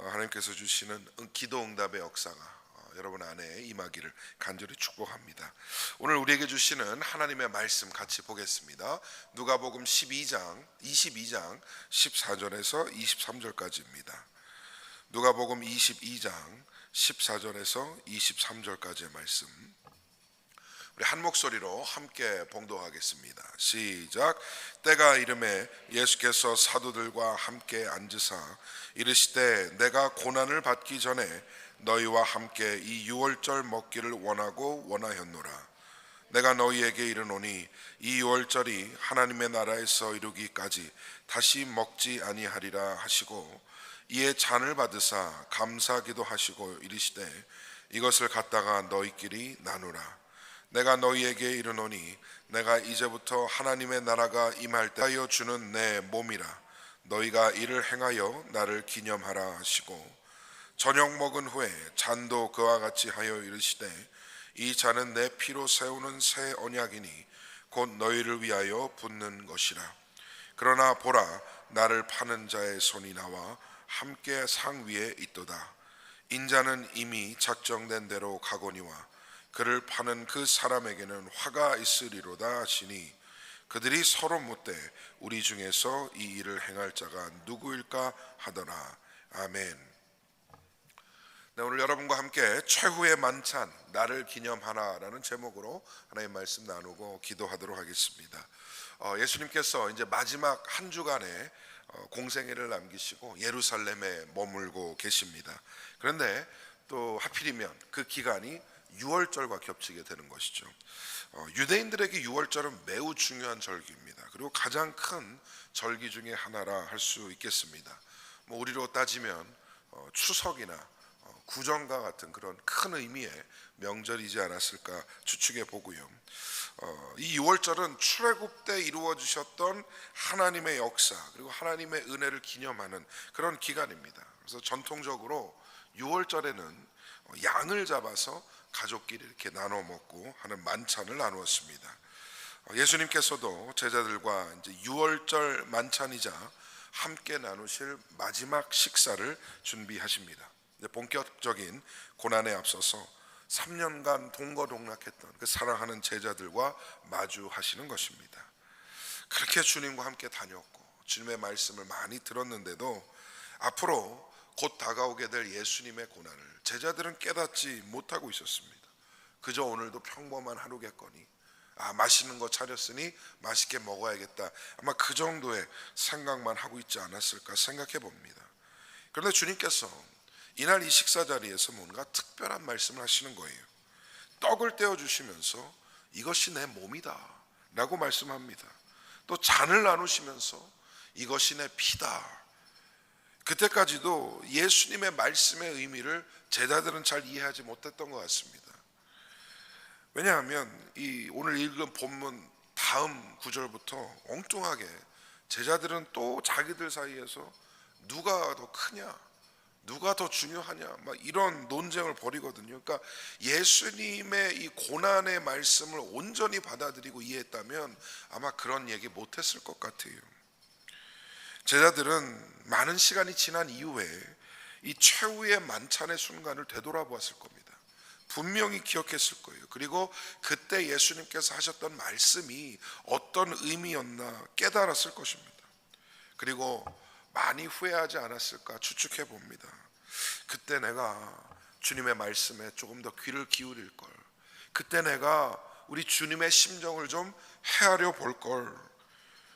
하나님께서 주시는 기도 응답의 역사가 여러분 안에 임하기를 간절히 축복합니다. 오늘 우리에게 주시는 하나님의 말씀 같이 보겠습니다. 누가복음 22장 14절에서 23절까지입니다. 누가복음 22장 14절에서 23절까지의 말씀, 우리 한 목소리로 함께 봉독하겠습니다. 시작. 때가 이르매 예수께서 사도들과 함께 앉으사 이르시되 내가 고난을 받기 전에 너희와 함께 이 유월절 먹기를 원하고 원하였노라. 내가 너희에게 이르노니 이 유월절이 하나님의 나라에서 이루기까지 다시 먹지 아니하리라 하시고, 이에 잔을 받으사 감사기도 하시고 이르시되 이것을 갖다가 너희끼리 나누라. 내가 너희에게 이르노니 내가 이제부터 하나님의 나라가 임할 때 하여 주는 내 몸이라. 너희가 이를 행하여 나를 기념하라 하시고, 저녁 먹은 후에 잔도 그와 같이 하여 이르시되 이 잔은 내 피로 세우는 새 언약이니 곧 너희를 위하여 붓는 것이라. 그러나 보라, 나를 파는 자의 손이 나와 함께 상 위에 있도다. 인자는 이미 작정된 대로 가거니와 그를 파는 그 사람에게는 화가 있으리로다 하시니, 그들이 서로 묻되 우리 중에서 이 일을 행할 자가 누구일까 하더라. 아멘. 네, 오늘 여러분과 함께 최후의 만찬 나를 기념하라라는 제목으로 하나님의 말씀 나누고 기도하도록 하겠습니다. 예수님께서 이제 마지막 한 주간의 공생애를 남기시고 예루살렘에 머물고 계십니다. 그런데 또 하필이면 그 기간이 유월절과 겹치게 되는 것이죠. 유대인들에게 유월절은 매우 중요한 절기입니다. 그리고 가장 큰 절기 중에 하나라 할 수 있겠습니다. 우리로 따지면 추석이나 구정과 같은 그런 큰 의미의 명절이지 않았을까 추측해 보고요. 이 유월절은 출애굽 때 이루어 주셨던 하나님의 역사 그리고 하나님의 은혜를 기념하는 그런 기간입니다. 그래서 전통적으로 유월절에는 양을 잡아서 가족끼리 이렇게 나눠 먹고 하는 만찬을 나누었습니다. 예수님께서도 제자들과 이제 유월절 만찬이자 함께 나누실 마지막 식사를 준비하십니다. 본격적인 고난에 앞서서 3년간 동거동락했던 그 사랑하는 제자들과 마주하시는 것입니다. 그렇게 주님과 함께 다녔고 주님의 말씀을 많이 들었는데도 앞으로 곧 다가오게 될 예수님의 고난을 제자들은 깨닫지 못하고 있었습니다. 그저 오늘도 평범한 하루겠거니, 맛있는 거 차렸으니 맛있게 먹어야겠다, 아마 그 정도의 생각만 하고 있지 않았을까 생각해 봅니다. 그런데 주님께서 이날 이 식사 자리에서 뭔가 특별한 말씀을 하시는 거예요. 떡을 떼어주시면서 이것이 내 몸이다 라고 말씀합니다. 또 잔을 나누시면서 이것이 내 피다. 그때까지도 예수님의 말씀의 의미를 제자들은 잘 이해하지 못했던 것 같습니다. 왜냐하면 이 오늘 읽은 본문 다음 구절부터 엉뚱하게 제자들은 또 자기들 사이에서 누가 더 크냐, 누가 더 중요하냐, 막 이런 논쟁을 벌이거든요. 그러니까 예수님의 이 고난의 말씀을 온전히 받아들이고 이해했다면 아마 그런 얘기 못했을 것 같아요. 제자들은 많은 시간이 지난 이후에 이 최후의 만찬의 순간을 되돌아보았을 겁니다. 분명히 기억했을 거예요. 그리고 그때 예수님께서 하셨던 말씀이 어떤 의미였나 깨달았을 것입니다. 그리고 많이 후회하지 않았을까 추측해 봅니다. 그때 내가 주님의 말씀에 조금 더 귀를 기울일 걸, 그때 내가 우리 주님의 심정을 좀 헤아려 볼 걸,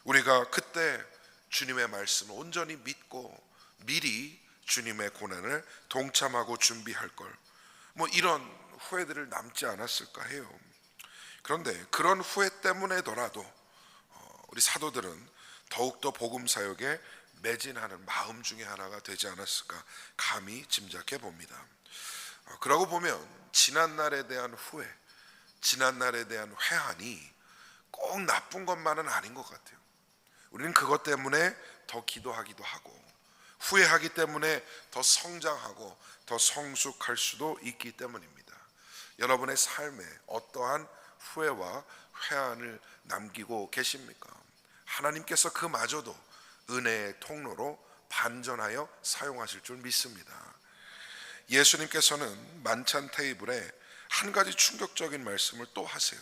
우리가 그때 주님의 말씀을 온전히 믿고 미리 주님의 고난을 동참하고 준비할 걸, 이런 후회들을 남지 않았을까 해요. 그런데 그런 후회 때문에더라도 우리 사도들은 더욱더 복음 사역에 매진하는 마음 중에 하나가 되지 않았을까 감히 짐작해 봅니다. 그러고 보면 지난날에 대한 후회, 지난날에 대한 회한이 꼭 나쁜 것만은 아닌 것 같아요. 우리는 그것 때문에 더 기도하기도 하고 후회하기 때문에 더 성장하고 더 성숙할 수도 있기 때문입니다. 여러분의 삶에 어떠한 후회와 회한을 남기고 계십니까? 하나님께서 그마저도 은혜의 통로로 반전하여 사용하실 줄 믿습니다. 예수님께서는 만찬 테이블에 한 가지 충격적인 말씀을 또 하세요.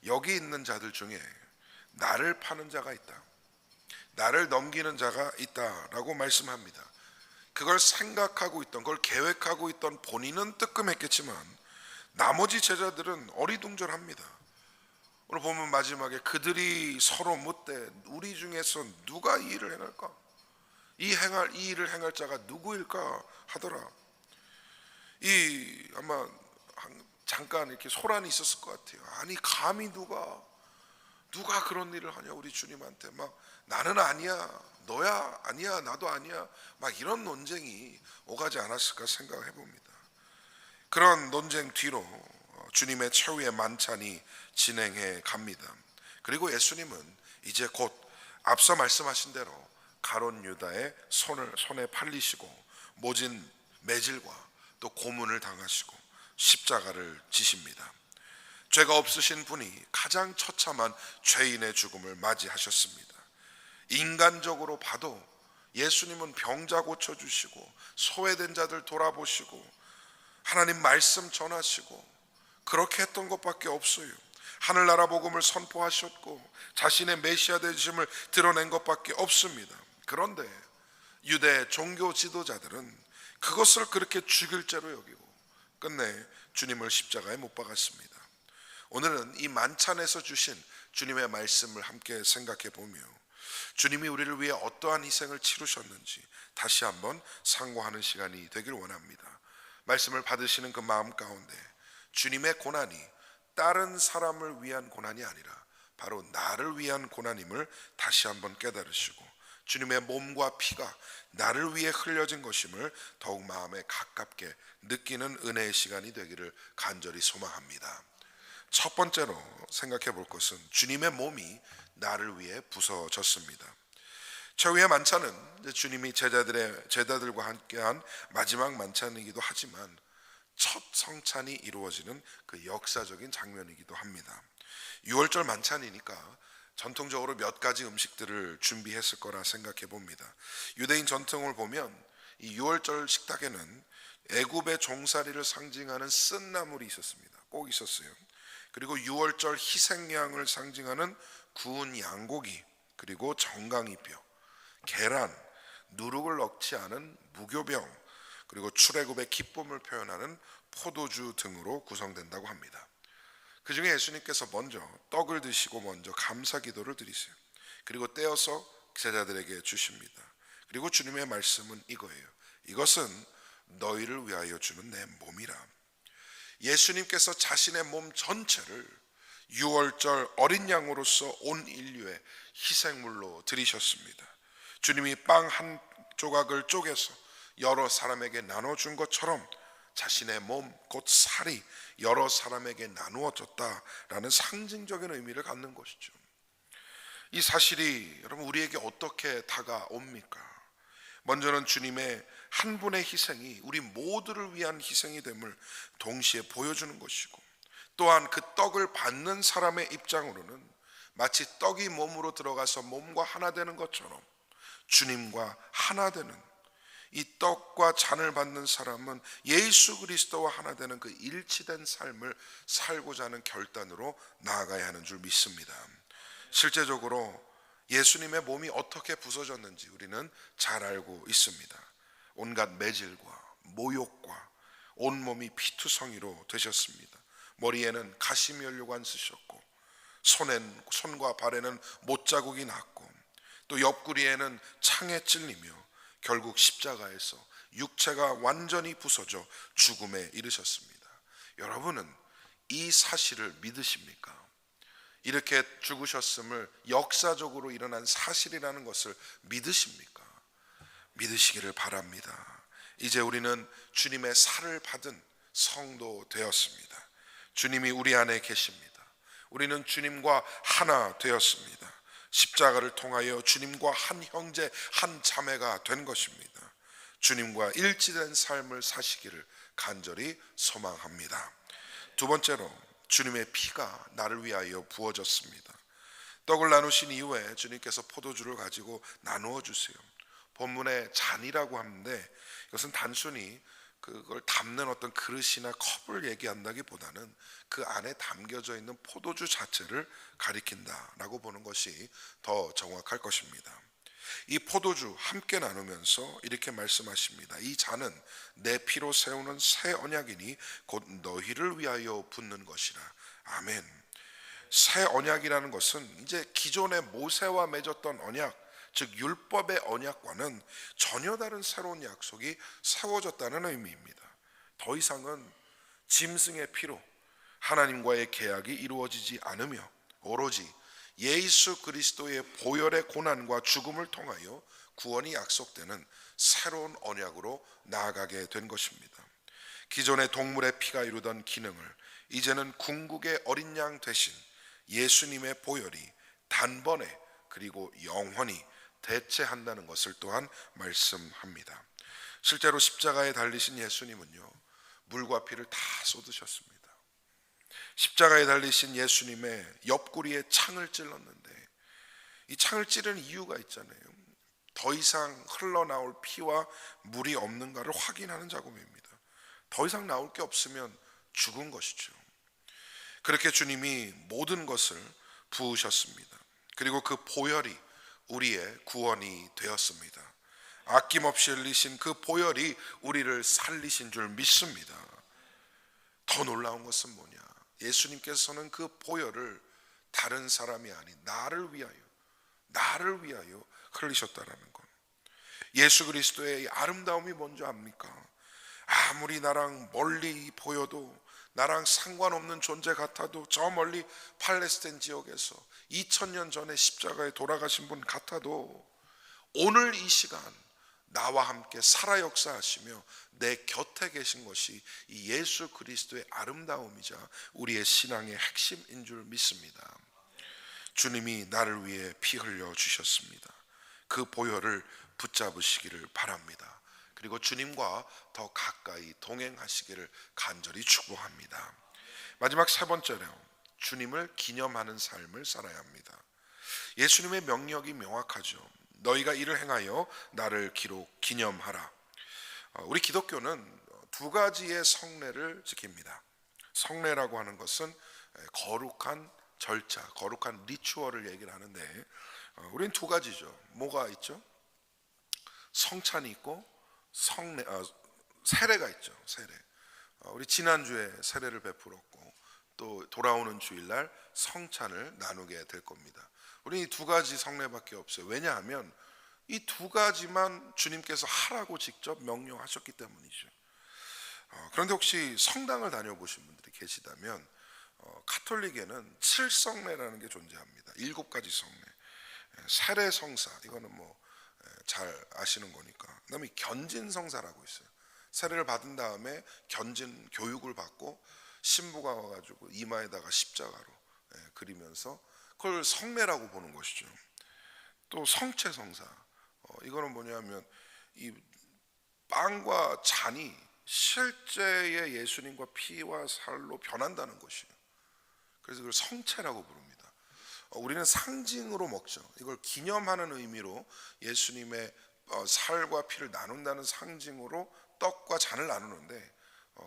여기 있는 자들 중에 나를 파는 자가 있다, 나를 넘기는 자가 있다라고 말씀합니다. 그걸 생각하고 있던, 그걸 계획하고 있던 본인은 뜨끔했겠지만 나머지 제자들은 어리둥절합니다. 오늘 보면 마지막에 그들이 서로 묻되 우리 중에서 누가 이 일을 행할까? 이 일을 행할 자가 누구일까 하더라. 아마 잠깐 이렇게 소란이 있었을 것 같아요. 아니 감히 누가 그런 일을 하냐 우리 주님한테. 막 나는 아니야, 너야 아니야, 나도 아니야, 막 이런 논쟁이 오가지 않았을까 생각해 봅니다. 그런 논쟁 뒤로 주님의 최후의 만찬이 진행해 갑니다. 그리고 예수님은 이제 곧 앞서 말씀하신 대로 가룟 유다의 손에 팔리시고 모진 매질과 또 고문을 당하시고 십자가를 지십니다. 죄가 없으신 분이 가장 처참한 죄인의 죽음을 맞이하셨습니다. 인간적으로 봐도 예수님은 병자 고쳐주시고 소외된 자들 돌아보시고 하나님 말씀 전하시고 그렇게 했던 것밖에 없어요. 하늘나라 복음을 선포하셨고 자신의 메시아 되심을 드러낸 것밖에 없습니다. 그런데 유대 종교 지도자들은 그것을 그렇게 죽일 죄로 여기고 끝내 주님을 십자가에 못 박았습니다. 오늘은 이 만찬에서 주신 주님의 말씀을 함께 생각해 보며 주님이 우리를 위해 어떠한 희생을 치르셨는지 다시 한번 상고하는 시간이 되길 원합니다. 말씀을 받으시는 그 마음 가운데 주님의 고난이 다른 사람을 위한 고난이 아니라 바로 나를 위한 고난임을 다시 한번 깨달으시고 주님의 몸과 피가 나를 위해 흘려진 것임을 더욱 마음에 가깝게 느끼는 은혜의 시간이 되기를 간절히 소망합니다. 첫 번째로 생각해 볼 것은 주님의 몸이 나를 위해 부서졌습니다. 최후의 만찬은 주님이 제자들과 함께한 마지막 만찬이기도 하지만 첫 성찬이 이루어지는 그 역사적인 장면이기도 합니다. 6월절 만찬이니까 전통적으로 몇 가지 음식들을 준비했을 거라 생각해 봅니다. 유대인 전통을 보면 이 6월절 식탁에는 애굽의 종살이를 상징하는 쓴 나물이 있었습니다. 꼭 있었어요. 그리고 6월절 희생양을 상징하는 구운 양고기, 그리고 정강이뼈, 계란, 누룩을 넣지 않은 무교병, 그리고 출애굽의 기쁨을 표현하는 포도주 등으로 구성된다고 합니다. 그 중에 예수님께서 먼저 떡을 드시고 먼저 감사 기도를 드리세요. 그리고 떼어서 제자들에게 주십니다. 그리고 주님의 말씀은 이거예요. 이것은 너희를 위하여 주는 내 몸이라. 예수님께서 자신의 몸 전체를 6월절 어린 양으로서 온 인류의 희생물로 드리셨습니다. 주님이 빵 한 조각을 쪼개서 여러 사람에게 나눠준 것처럼 자신의 몸 곧 살이 여러 사람에게 나누어졌다라는 상징적인 의미를 갖는 것이죠. 이 사실이 여러분 우리에게 어떻게 다가옵니까? 먼저는 주님의 한 분의 희생이 우리 모두를 위한 희생이 됨을 동시에 보여주는 것이고, 또한 그 떡을 받는 사람의 입장으로는 마치 떡이 몸으로 들어가서 몸과 하나 되는 것처럼 주님과 하나 되는, 이 떡과 잔을 받는 사람은 예수 그리스도와 하나 되는 그 일치된 삶을 살고자 하는 결단으로 나아가야 하는 줄 믿습니다. 실제적으로 예수님의 몸이 어떻게 부서졌는지 우리는 잘 알고 있습니다. 온갖 매질과 모욕과 온몸이 피투성이로 되셨습니다. 머리에는 가시면류관 쓰셨고 손과 발에는 못자국이 났고 또 옆구리에는 창에 찔리며 결국 십자가에서 육체가 완전히 부서져 죽음에 이르셨습니다. 여러분은 이 사실을 믿으십니까? 이렇게 죽으셨음을 역사적으로 일어난 사실이라는 것을 믿으십니까? 믿으시기를 바랍니다. 이제 우리는 주님의 살을 받은 성도 되었습니다. 주님이 우리 안에 계십니다. 우리는 주님과 하나 되었습니다. 십자가를 통하여 주님과 한 형제 한 자매가 된 것입니다. 주님과 일치된 삶을 사시기를 간절히 소망합니다. 두 번째로 주님의 피가 나를 위하여 부어졌습니다. 떡을 나누신 이후에 주님께서 포도주를 가지고 나누어 주세요. 본문의 잔이라고 하는데 이것은 단순히 그걸 담는 어떤 그릇이나 컵을 얘기한다기보다는 그 안에 담겨져 있는 포도주 자체를 가리킨다라고 보는 것이 더 정확할 것입니다. 이 포도주 함께 나누면서 이렇게 말씀하십니다. 이 잔은 내 피로 세우는 새 언약이니 곧 너희를 위하여 붓는 것이라. 아멘. 새 언약이라는 것은 이제 기존의 모세와 맺었던 언약, 즉 율법의 언약과는 전혀 다른 새로운 약속이 세워졌다는 의미입니다. 더 이상은 짐승의 피로 하나님과의 계약이 이루어지지 않으며 오로지 예수 그리스도의 보혈의 고난과 죽음을 통하여 구원이 약속되는 새로운 언약으로 나아가게 된 것입니다. 기존의 동물의 피가 이루던 기능을 이제는 궁극의 어린 양 대신 예수님의 보혈이 단번에 그리고 영원히 대체한다는 것을 또한 말씀합니다. 실제로 십자가에 달리신 예수님은요, 물과 피를 다 쏟으셨습니다. 십자가에 달리신 예수님의 옆구리에 창을 찔렀는데 이 창을 찌르는 이유가 있잖아요. 더 이상 흘러나올 피와 물이 없는가를 확인하는 작업입니다. 더 이상 나올 게 없으면 죽은 것이죠. 그렇게 주님이 모든 것을 부으셨습니다. 그리고 그 보혈이 우리의 구원이 되었습니다. 아낌없이 흘리신 그 보혈이 우리를 살리신 줄 믿습니다. 더 놀라운 것은 뭐냐? 예수님께서는 그 보혈을 다른 사람이 아닌 나를 위하여 흘리셨다라는 것. 예수 그리스도의 아름다움이 뭔지 압니까? 아무리 나랑 멀리 보여도, 나랑 상관없는 존재 같아도, 저 멀리 팔레스타인 지역에서 2000년 전에 십자가에 돌아가신 분 같아도 오늘 이 시간 나와 함께 살아 역사하시며 내 곁에 계신 것이 이 예수 그리스도의 아름다움이자 우리의 신앙의 핵심인 줄 믿습니다. 주님이 나를 위해 피 흘려 주셨습니다. 그 보혈을 붙잡으시기를 바랍니다. 그리고 주님과 더 가까이 동행하시기를 간절히 축복합니다. 마지막 세 번째로 주님을 기념하는 삶을 살아야 합니다. 예수님의 명령이 명확하죠. 너희가 이를 행하여 나를 기념하라. 우리 기독교는 두 가지의 성례를 지킵니다. 성례라고 하는 것은 거룩한 절차, 거룩한 리추얼을 얘기를 하는데 우리는 두 가지죠. 뭐가 있죠? 성찬이 있고 세례가 있죠. 세례. 우리 지난주에 세례를 베풀었고 또 돌아오는 주일날 성찬을 나누게 될 겁니다. 우리 이 두 가지 성례밖에 없어요. 왜냐하면 이 두 가지만 주님께서 하라고 직접 명령하셨기 때문이죠. 그런데 혹시 성당을 다녀보신 분들이 계시다면 가톨릭에는 7성례라는 게 존재합니다. 7가지 성례. 세례 성사, 이거는 뭐 잘 아시는 거니까. 그다음에 견진 성사라고 있어요. 세례를 받은 다음에 견진 교육을 받고 신부가 와가지고 이마에다가 십자가로 그리면서 그걸 성례라고 보는 것이죠. 또 성체 성사, 이거는 뭐냐면 이 빵과 잔이 실제의 예수님과 피와 살로 변한다는 것이에요. 그래서 그걸 성체라고 부릅니다. 우리는 상징으로 먹죠. 이걸 기념하는 의미로 예수님의 살과 피를 나눈다는 상징으로 떡과 잔을 나누는데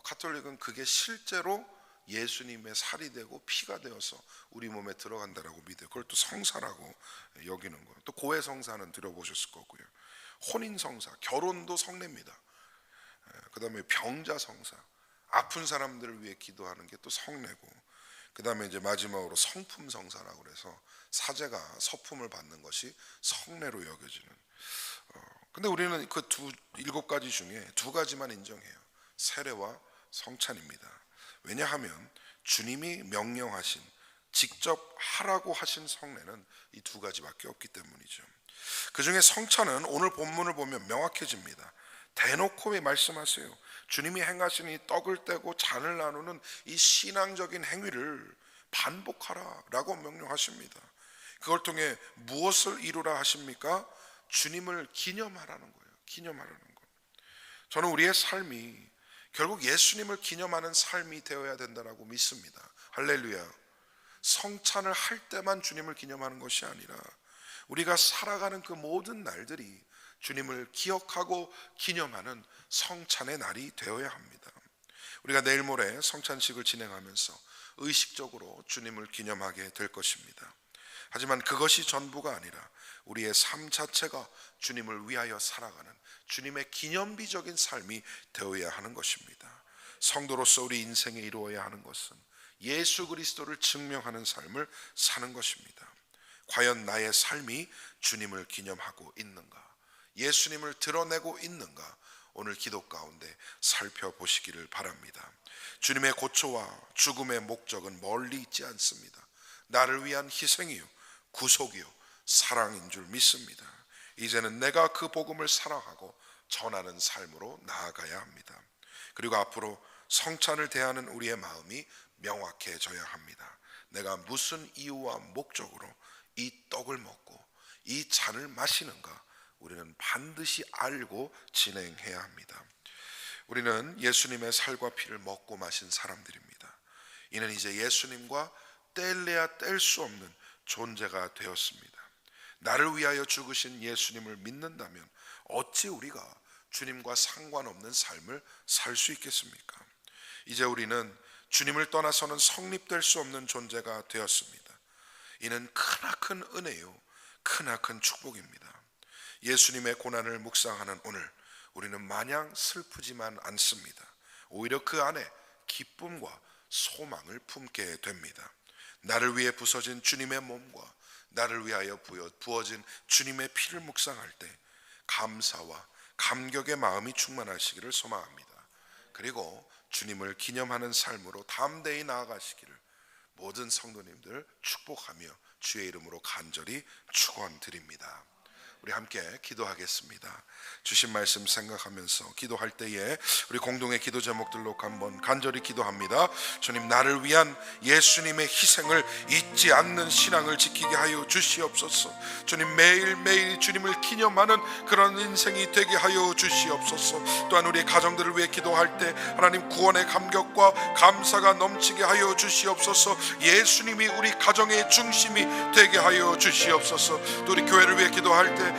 가톨릭은 그게 실제로 예수님의 살이 되고 피가 되어서 우리 몸에 들어간다라고 믿어요. 그걸 또 성사라고 여기는 거예요. 또 고해 성사는 들어보셨을 거고요. 혼인 성사, 결혼도 성례입니다. 그다음에 병자 성사, 아픈 사람들을 위해 기도하는 게 또 성례고, 그다음에 이제 마지막으로 성품 성사라고 그래서 사제가 서품을 받는 것이 성례로 여겨지는. 근데 우리는 그 7가지 중에 2가지만 인정해요. 세례와 성찬입니다. 왜냐하면 주님이 명령하신, 직접 하라고 하신 성례는 이 2가지밖에 없기 때문이죠. 그 중에 성찬은 오늘 본문을 보면 명확해집니다. 대놓고 말씀하세요. 주님이 행하신 이 떡을 떼고 잔을 나누는 이 신앙적인 행위를 반복하라라고 명령하십니다. 그걸 통해 무엇을 이루라 하십니까? 주님을 기념하라는 거예요. 기념하라는 거. 저는 우리의 삶이 결국 예수님을 기념하는 삶이 되어야 된다고 믿습니다. 할렐루야. 성찬을 할 때만 주님을 기념하는 것이 아니라 우리가 살아가는 그 모든 날들이 주님을 기억하고 기념하는 성찬의 날이 되어야 합니다. 우리가 내일 모레 성찬식을 진행하면서 의식적으로 주님을 기념하게 될 것입니다. 하지만 그것이 전부가 아니라 우리의 삶 자체가 주님을 위하여 살아가는 주님의 기념비적인 삶이 되어야 하는 것입니다. 성도로서 우리 인생에 이루어야 하는 것은 예수 그리스도를 증명하는 삶을 사는 것입니다. 과연 나의 삶이 주님을 기념하고 있는가? 예수님을 드러내고 있는가? 오늘 기도 가운데 살펴보시기를 바랍니다. 주님의 고초와 죽음의 목적은 멀리 있지 않습니다. 나를 위한 희생이요, 구속이요, 사랑인 줄 믿습니다. 이제는 내가 그 복음을 사랑하고 전하는 삶으로 나아가야 합니다. 그리고 앞으로 성찬을 대하는 우리의 마음이 명확해져야 합니다. 내가 무슨 이유와 목적으로 이 떡을 먹고 이 잔을 마시는가 우리는 반드시 알고 진행해야 합니다. 우리는 예수님의 살과 피를 먹고 마신 사람들입니다. 이는 이제 예수님과 뗄래야 뗄 수 없는 존재가 되었습니다. 나를 위하여 죽으신 예수님을 믿는다면 어찌 우리가 주님과 상관없는 삶을 살 수 있겠습니까? 이제 우리는 주님을 떠나서는 성립될 수 없는 존재가 되었습니다. 이는 크나큰 은혜요, 크나큰 축복입니다. 예수님의 고난을 묵상하는 오늘 우리는 마냥 슬프지만 않습니다. 오히려 그 안에 기쁨과 소망을 품게 됩니다. 나를 위해 부서진 주님의 몸과 나를 위하여 부어진 주님의 피를 묵상할 때 감사와 감격의 마음이 충만하시기를 소망합니다. 그리고 주님을 기념하는 삶으로 담대히 나아가시기를 모든 성도님들 축복하며 주의 이름으로 간절히 축원드립니다. 우리 함께 기도하겠습니다. 주신 말씀 생각하면서 기도할 때에 우리 공동의 기도 제목들로 한번 간절히 기도합니다. 주님, 나를 위한 예수님의 희생을 잊지 않는 신앙을 지키게 하여 주시옵소서. 주님, 매일매일 주님을 기념하는 그런 인생이 되게 하여 주시옵소서. 또한 우리 가정들을 위해 기도할 때 하나님 구원의 감격과 감사가 넘치게 하여 주시옵소서. 예수님이 우리 가정의 중심이 되게 하여 주시옵소서. 또 우리 교회를 위해 기도할 때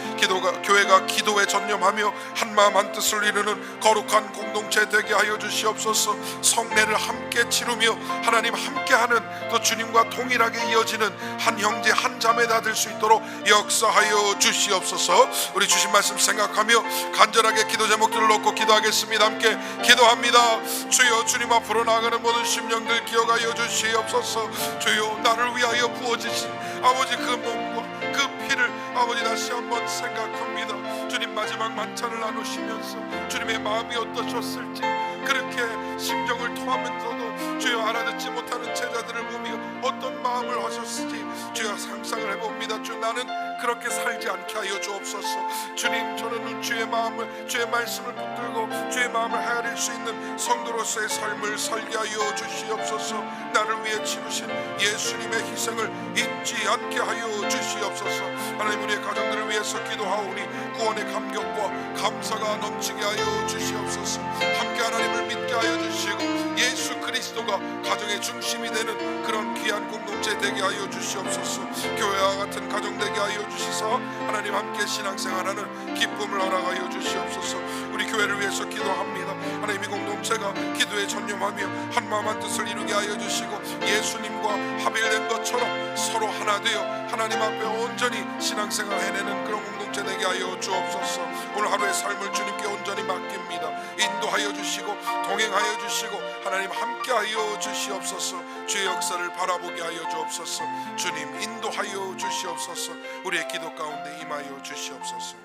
교회가 기도에 전념하며 한마음 한뜻을 이루는 거룩한 공동체 되게 하여 주시옵소서. 성례를 함께 치르며 하나님 함께하는 또 주님과 동일하게 이어지는 한 형제 한 자매가 될 수 있도록 역사하여 주시옵소서. 우리 주신 말씀 생각하며 간절하게 기도 제목들을 놓고 기도하겠습니다. 함께 기도합니다. 주여, 주님 앞으로 나아가는 모든 심령들 기억하여 주시옵소서. 주여, 나를 위하여 부어지신 아버지 그 몸과 그 피를 아버지 다시 한번 생각합니다. 주님, 마지막 만찬을 나누시면서 주님의 마음이 어떠셨을지 그렇게 심정을 토하면서도 주여 알아듣지 못하는 제자들을 보며 어떤 마음을 하셨을지 주여 상상을 해봅니다. 주, 나는 그렇게 살지 않게 하여 주옵소서. 주님, 저는 주의 마음을, 주의 말씀을 붙들고 주의 마음을 헤아릴 수 있는 성도로서의 삶을 살게 하여 주시옵소서. 나를 위해 치르신 예수님의 희생을 잊지 않게 하여 주시옵소서. 하나님, 우리의 가정들을 위해서 기도하오니 구원의 감격과 감사가 넘치게 하여 주시옵소서. 함께 하나님을 믿게 하여 주시고 예수 그리스도가 가정의 중심이 되는 그런 귀한 공동체 되게 하여 주시옵소서. 교회와 같은 가정 되게 하여 주시사 하나님 함께 신앙생활하는 기쁨을 허락하여 주시옵소서. 우리 교회를 위해서 기도합니다. 하나님, 이 공동체가 기도에 전념하며 한마음 한뜻을 이루게 하여 주시고 예수님과 합일된 것처럼 서로 하나 되어 하나님 앞에 온전히 신앙생활 해내는 그런 공동체 되게 하여 주옵소서. 오늘 하루의 삶을 주님께 온전히 맡깁니다. 인도하여 주시고 동행하여 주시고 하나님 함께하여 주시옵소서. 주의 역사를 바라보게 하여 주옵소서. 주님, 인도하여 주시옵소서. 우리의 기도 가운데 임하여 주시옵소서.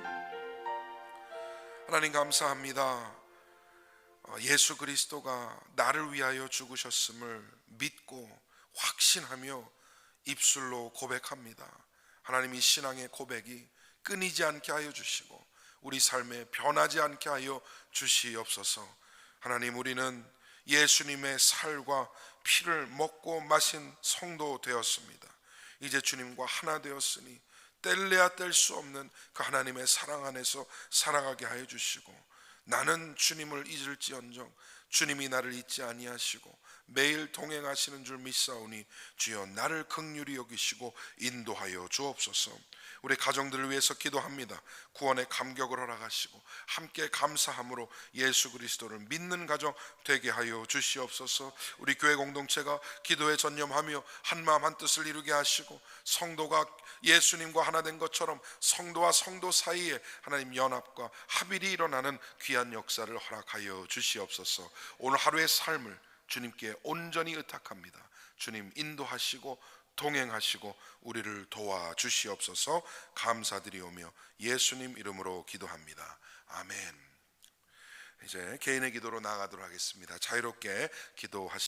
하나님, 감사합니다. 예수 그리스도가 나를 위하여 죽으셨음을 믿고 확신하며 입술로 고백합니다. 하나님, 이 신앙의 고백이 끊이지 않게 하여 주시고 우리 삶에 변하지 않게 하여 주시옵소서. 하나님, 우리는 예수님의 살과 피를 먹고 마신 성도 되었습니다. 이제 주님과 하나 되었으니 뗄래야 뗄 수 없는 그 하나님의 사랑 안에서 살아가게 하여 주시고 나는 주님을 잊을지언정 주님이 나를 잊지 아니하시고 매일 동행하시는 줄 믿사오니 주여 나를 긍휼히 여기시고 인도하여 주옵소서. 우리 가정들을 위해서 기도합니다. 구원의 감격을 허락하시고 함께 감사함으로 예수 그리스도를 믿는 가정 되게 하여 주시옵소서. 우리 교회 공동체가 기도에 전념하며 한마음 한뜻을 이루게 하시고 성도가 예수님과 하나 된 것처럼 성도와 성도 사이에 하나님 연합과 합일이 일어나는 귀한 역사를 허락하여 주시옵소서. 오늘 하루의 삶을 주님께 온전히 의탁합니다. 주님 인도하시고 동행하시고 우리를 도와주시옵소서. 감사드리오며 예수님 이름으로 기도합니다. 아멘. 이제 개인의 기도로 나아가도록 하겠습니다. 자유롭게 기도하시